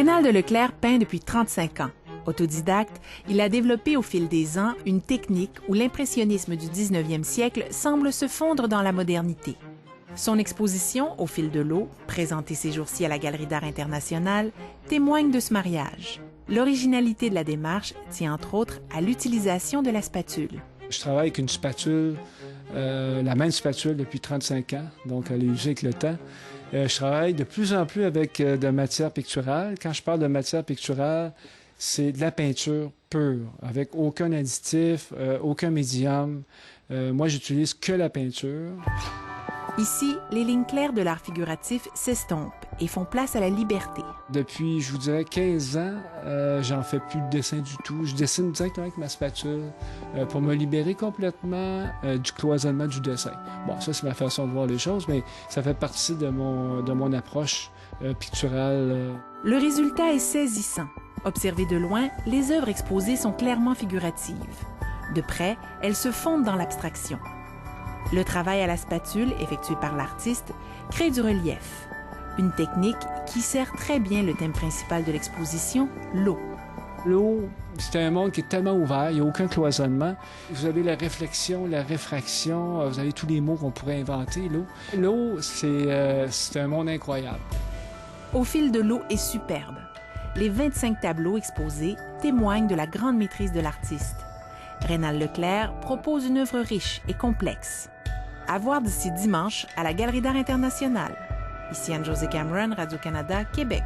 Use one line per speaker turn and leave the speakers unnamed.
Rénal de Leclerc peint depuis 35 ans. Autodidacte, il a développé au fil des ans une technique où l'impressionnisme du 19e siècle semble se fondre dans la modernité. Son exposition, Au fil de l'eau, présentée ces jours-ci à la Galerie d'art internationale, témoigne de ce mariage. L'originalité de la démarche tient entre autres à l'utilisation de la spatule.
Je travaille avec une spatule, la même spatule depuis 35 ans, donc elle est usée avec le temps. Je travaille de plus en plus avec de matière picturale. Quand je parle de matière picturale, c'est de la peinture pure, avec aucun additif, aucun médium. Moi, j'utilise que la peinture.
Ici, les lignes claires de l'art figuratif s'estompent et font place à la liberté.
Depuis, je vous dirais, 15 ans, j'en fais plus de dessin du tout. Je dessine directement avec ma spatule pour me libérer complètement du cloisonnement du dessin. Bon, ça, c'est ma façon de voir les choses, mais ça fait partie de mon approche picturale.
Le résultat est saisissant. Observées de loin, les œuvres exposées sont clairement figuratives. De près, elles se fondent dans l'abstraction. Le travail à la spatule, effectué par l'artiste, crée du relief. Une technique qui sert très bien le thème principal de l'exposition, l'eau.
L'eau, c'est un monde qui est tellement ouvert, il n'y a aucun cloisonnement. Vous avez la réflexion, la réfraction, vous avez tous les mots qu'on pourrait inventer, l'eau. L'eau, c'est un monde incroyable.
Au fil de l'eau est superbe. Les 25 tableaux exposés témoignent de la grande maîtrise de l'artiste. Rénal Leclerc propose une œuvre riche et complexe. À voir d'ici dimanche à la Galerie d'art internationale. Ici Anne-Josée Cameron, Radio-Canada, Québec.